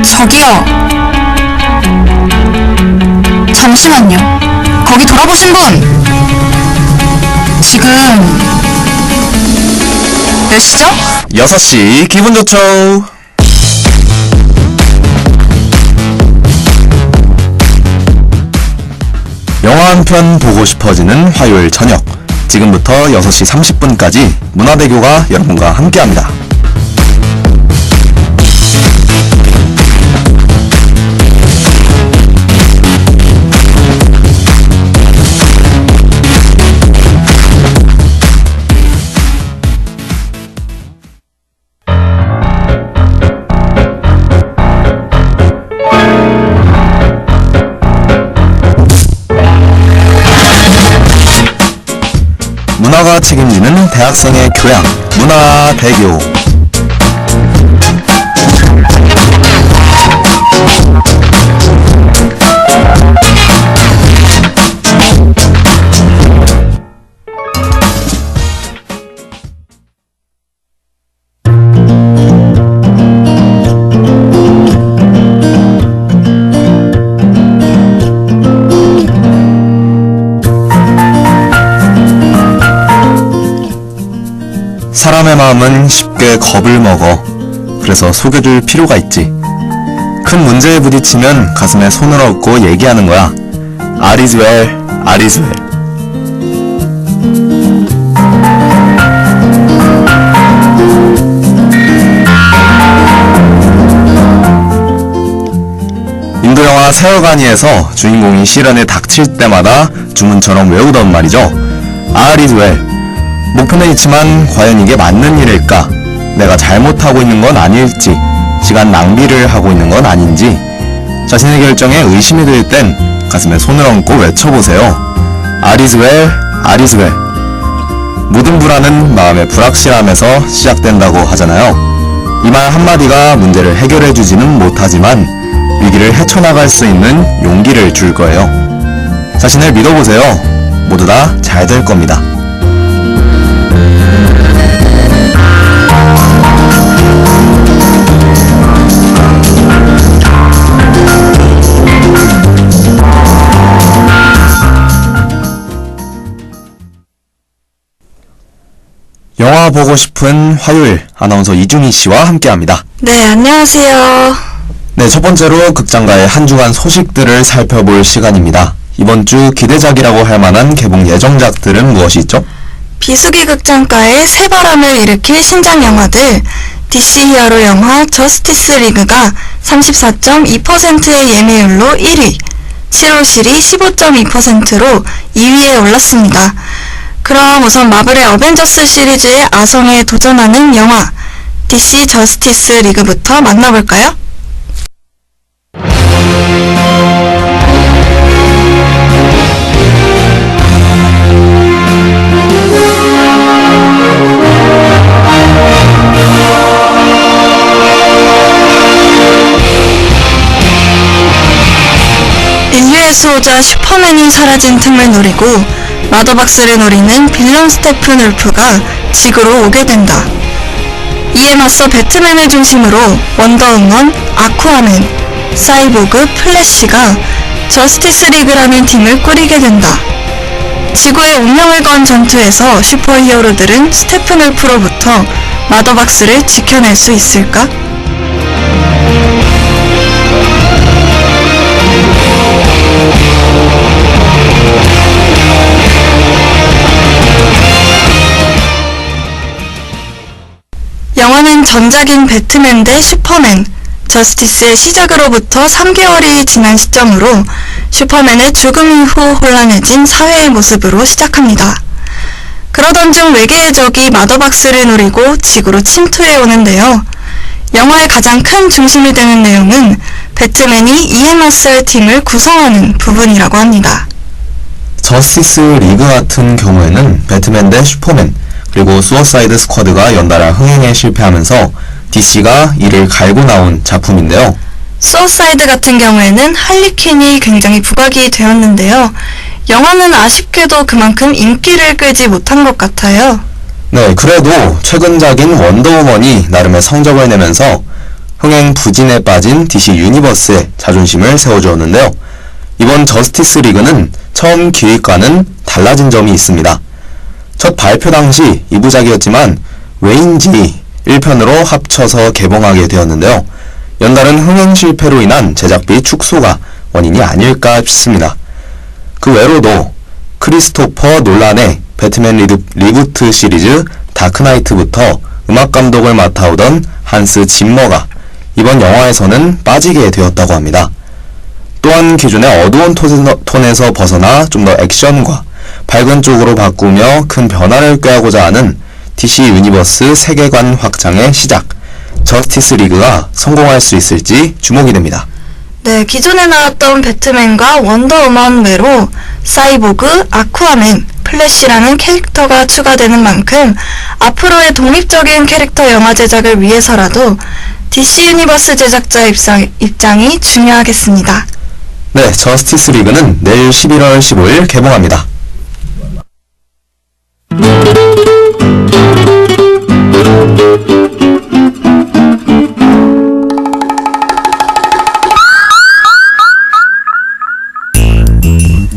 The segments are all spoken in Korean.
저기요. 잠시만요. 거기 돌아보신 분! 지금 몇 시죠? 6시 기분 좋죠. 영화 한 편 보고 싶어지는 화요일 저녁, 지금부터 6시 30분까지 문화대교가 여러분과 함께합니다. 문화가 책임지는 대학생의 교양, 문화대교. 사람의 마음은 쉽게 겁을 먹어. 그래서 속여줄 필요가 있지. 큰 문제에 부딪히면 가슴에 손을 얹고 얘기하는 거야. All is well, all is well. 인도 영화 세어가니에서 주인공이 시련에 닥칠 때마다 주문처럼 외우던 말이죠. All is well. 목표는 있지만 과연 이게 맞는 일일까? 내가 잘못하고 있는 건 아닐지, 시간 낭비를 하고 있는 건 아닌지, 자신의 결정에 의심이 들 땐 가슴에 손을 얹고 외쳐보세요. All is well, all is well. 모든 불안은 마음의 불확실함에서 시작된다고 하잖아요. 이 말 한마디가 문제를 해결해주지는 못하지만 위기를 헤쳐나갈 수 있는 용기를 줄 거예요. 자신을 믿어보세요. 모두 다 잘 될 겁니다. 영화 보고 싶은 화요일, 아나운서 이준희 씨와 함께합니다. 네, 안녕하세요. 네, 첫 번째로 극장가의 한 주간 소식들을 살펴볼 시간입니다. 이번 주 기대작이라고 할 만한 개봉 예정작들은 무엇이 있죠? 비수기 극장가의 새바람을 일으킬 신작 영화들, DC 히어로 영화 저스티스 리그가 34.2%의 예매율로 1위, 7호실이 15.2%로 2위에 올랐습니다. 그럼 우선 마블의 어벤져스 시리즈의 아성에 도전하는 영화 DC 저스티스 리그부터 만나볼까요? 인류의 수호자 슈퍼맨이 사라진 틈을 노리고 마더박스를 노리는 빌런 스테픈 울프가 지구로 오게 된다. 이에 맞서 배트맨을 중심으로 원더우먼, 아쿠아맨, 사이보그, 플래시가 저스티스 리그라는 팀을 꾸리게 된다. 지구의 운명을 건 전투에서 슈퍼히어로들은 스테픈 울프로부터 마더박스를 지켜낼 수 있을까? 영화는 전작인 배트맨 대 슈퍼맨, 저스티스의 시작으로부터 3개월이 지난 시점으로 슈퍼맨의 죽음 이후 혼란해진 사회의 모습으로 시작합니다. 그러던 중 외계의 적이 마더박스를 노리고 지구로 침투해 오는데요. 영화의 가장 큰 중심이 되는 내용은 배트맨이 이에 맞설 팀을 구성하는 부분이라고 합니다. 저스티스 리그 같은 경우에는 배트맨 대 슈퍼맨, 그리고 수어사이드 스쿼드가 연달아 흥행에 실패하면서 DC가 이를 갈고 나온 작품인데요. 수어사이드 같은 경우에는 할리퀸이 굉장히 부각이 되었는데요. 영화는 아쉽게도 그만큼 인기를 끌지 못한 것 같아요. 네, 그래도 최근작인 원더우먼이 나름의 성적을 내면서 흥행 부진에 빠진 DC 유니버스의 자존심을 세워주었는데요. 이번 저스티스 리그는 처음 기획과는 달라진 점이 있습니다. 첫 발표 당시 2부작이었지만 왜인지 1편으로 합쳐서 개봉하게 되었는데요. 연달은 흥행 실패로 인한 제작비 축소가 원인이 아닐까 싶습니다. 그 외로도 크리스토퍼 놀란의 배트맨 리부트 시리즈 다크나이트부터 음악 감독을 맡아오던 한스 짐머가 이번 영화에서는 빠지게 되었다고 합니다. 또한 기존의 어두운 톤에서 벗어나 좀 더 액션과 밝은 쪽으로 바꾸며 큰 변화를 꾀하고자 하는 DC 유니버스 세계관 확장의 시작, 저스티스 리그가 성공할 수 있을지 주목이 됩니다. 네, 기존에 나왔던 배트맨과 원더우먼 외로 사이보그, 아쿠아맨, 플래시라는 캐릭터가 추가되는 만큼 앞으로의 독립적인 캐릭터 영화 제작을 위해서라도 DC 유니버스 제작자 입장이 중요하겠습니다. 네, 저스티스 리그는 내일 11월 15일 개봉합니다.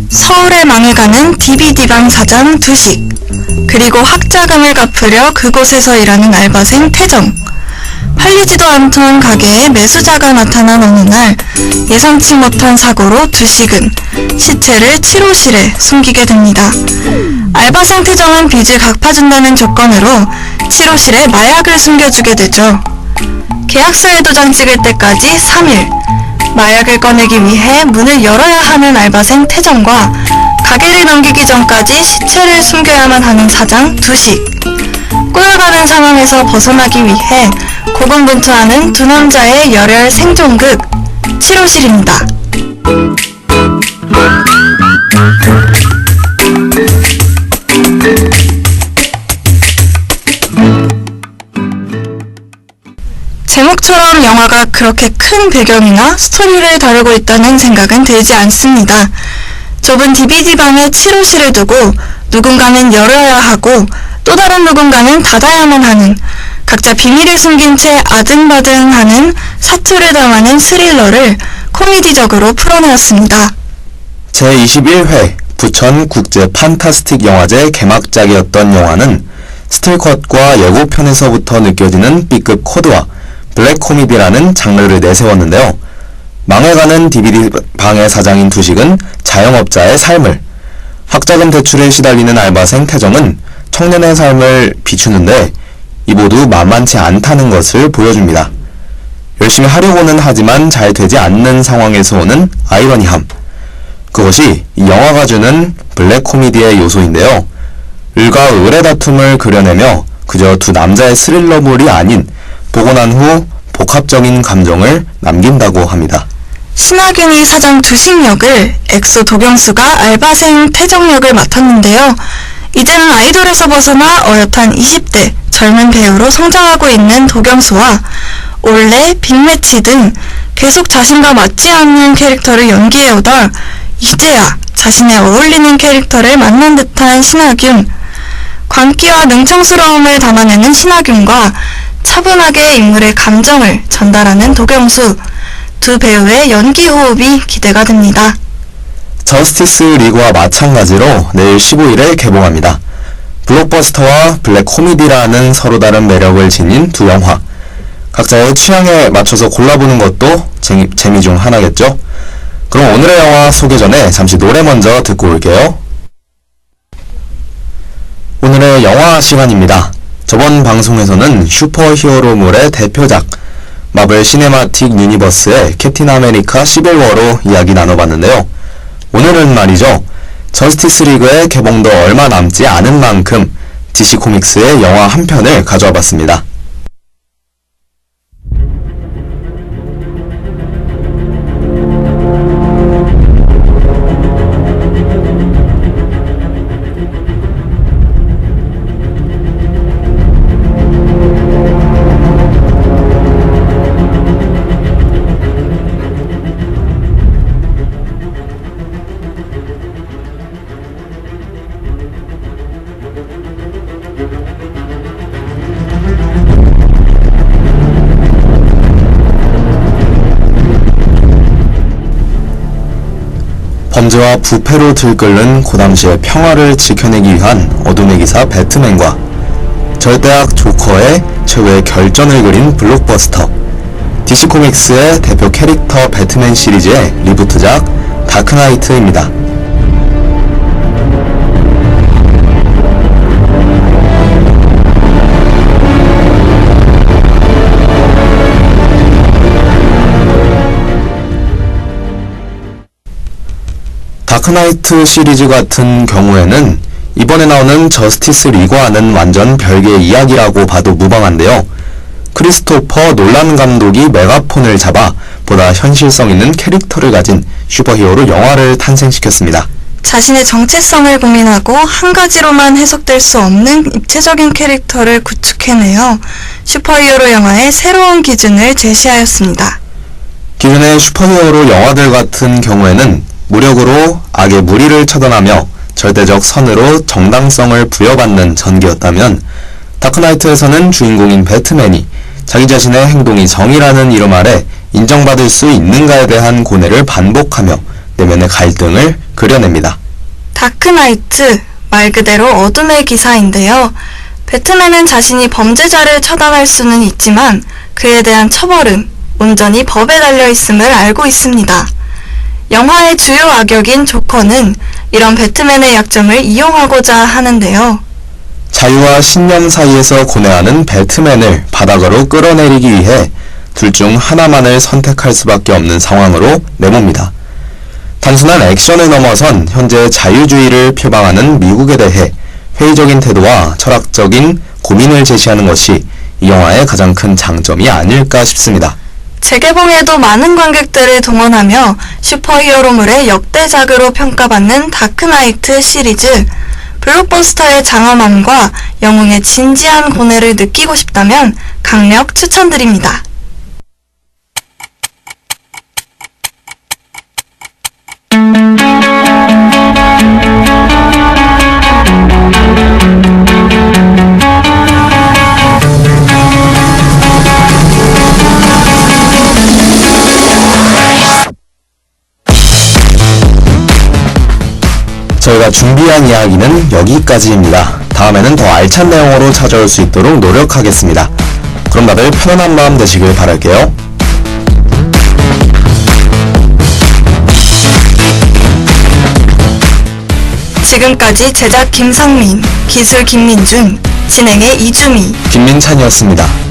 서울에 망해가는 DVD방 사장 두식, 그리고 학자금을 갚으려 그곳에서 일하는 알바생 태정. 팔리지도 않던 가게에 매수자가 나타난 어느 날 예상치 못한 사고로 두식은 시체를 치료실에 숨기게 됩니다. 알바생 태정은 빚을 갚아준다는 조건으로 치료실에 마약을 숨겨주게 되죠. 계약서에 도장 찍을 때까지 3일, 마약을 꺼내기 위해 문을 열어야 하는 알바생 태정과 가게를 넘기기 전까지 시체를 숨겨야만 하는 사장 두식. 꼬여가는 상황에서 벗어나기 위해 고군분투하는 두 남자의 열혈 생존극 치료실입니다. 제목처럼 영화가 그렇게 큰 배경이나 스토리를 다루고 있다는 생각은 들지 않습니다. 좁은 DVD방에 치료실을 두고 누군가는 열어야 하고 또 다른 누군가는 닫아야만 하는, 각자 비밀을 숨긴 채 아등바등하는 사투를 담아낸 스릴러를 코미디적으로 풀어내었습니다. 제21회 부천 국제 판타스틱 영화제 개막작이었던 영화는 스틸컷과 예고편에서부터 느껴지는 B급 코드와 블랙 코미디라는 장르를 내세웠는데요. 망해가는 DVD방의 사장인 두식은 자영업자의 삶을, 학자금 대출에 시달리는 알바생 태정은 청년의 삶을 비추는데 이 모두 만만치 않다는 것을 보여줍니다. 열심히 하려고는 하지만 잘 되지 않는 상황에서 오는 아이러니함. 그것이 이 영화가 주는 블랙 코미디의 요소인데요. 을과 을의 다툼을 그려내며 그저 두 남자의 스릴러물이 아닌 보고 난 후 복합적인 감정을 남긴다고 합니다. 신하균이 사장 두식 역을, 엑소 도경수가 알바생 태정 역을 맡았는데요. 이제는 아이돌에서 벗어나 어엿한 20대 젊은 배우로 성장하고 있는 도경수와 올레, 빅매치 등 계속 자신과 맞지 않는 캐릭터를 연기해오다 이제야 자신에 어울리는 캐릭터를 만난 듯한 신하균. 광기와 능청스러움을 담아내는 신하균과 차분하게 인물의 감정을 전달하는 도경수. 두 배우의 연기 호흡이 기대가 됩니다. 저스티스 리그와 마찬가지로 내일 15일에 개봉합니다. 블록버스터와 블랙 코미디라는 서로 다른 매력을 지닌 두 영화. 각자의 취향에 맞춰서 골라보는 것도 재미 중 하나겠죠? 그럼 오늘의 영화 소개 전에 잠시 노래 먼저 듣고 올게요. 오늘의 영화 시간입니다. 저번 방송에서는 슈퍼히어로물의 대표작 마블 시네마틱 유니버스의 캡틴 아메리카 시빌워로 이야기 나눠봤는데요. 오늘은 말이죠, 저스티스 리그의 개봉도 얼마 남지 않은 만큼 DC 코믹스의 영화 한 편을 가져와 봤습니다. 범죄와 부패로 들끓는 고담시의 평화를 지켜내기 위한 어둠의 기사 배트맨과 절대악 조커의 최후의 결전을 그린 블록버스터, DC 코믹스의 대표 캐릭터 배트맨 시리즈의 리부트작 다크나이트입니다. 다크나이트 시리즈 같은 경우에는 이번에 나오는 저스티스 리그와는 완전 별개의 이야기라고 봐도 무방한데요. 크리스토퍼 놀란 감독이 메가폰을 잡아 보다 현실성 있는 캐릭터를 가진 슈퍼히어로 영화를 탄생시켰습니다. 자신의 정체성을 고민하고 한 가지로만 해석될 수 없는 입체적인 캐릭터를 구축해내어 슈퍼히어로 영화의 새로운 기준을 제시하였습니다. 기존의 슈퍼히어로 영화들 같은 경우에는 무력으로 악의 무리를 처단하며 절대적 선으로 정당성을 부여받는 전개였다면, 다크나이트에서는 주인공인 배트맨이 자기 자신의 행동이 정의라는 이름 아래 인정받을 수 있는가에 대한 고뇌를 반복하며 내면의 갈등을 그려냅니다. 다크나이트, 말 그대로 어둠의 기사인데요. 배트맨은 자신이 범죄자를 처단할 수는 있지만 그에 대한 처벌은 온전히 법에 달려있음을 알고 있습니다. 영화의 주요 악역인 조커는 이런 배트맨의 약점을 이용하고자 하는데요. 자유와 신념 사이에서 고뇌하는 배트맨을 바닥으로 끌어내리기 위해 둘 중 하나만을 선택할 수밖에 없는 상황으로 내몬니다. 단순한 액션을 넘어선 현재의 자유주의를 표방하는 미국에 대해 회의적인 태도와 철학적인 고민을 제시하는 것이 이 영화의 가장 큰 장점이 아닐까 싶습니다. 재개봉에도 많은 관객들을 동원하며 슈퍼히어로물의 역대작으로 평가받는 다크나이트 시리즈, 블록버스터의 장엄함과 영웅의 진지한 고뇌를 느끼고 싶다면 강력 추천드립니다. 저희가 준비한 이야기는 여기까지입니다. 다음에는 더 알찬 내용으로 찾아올 수 있도록 노력하겠습니다. 그럼 다들 편안한 마음 되시길 바랄게요. 지금까지 제작 김상민, 기술 김민준, 진행의 이주미, 김민찬이었습니다.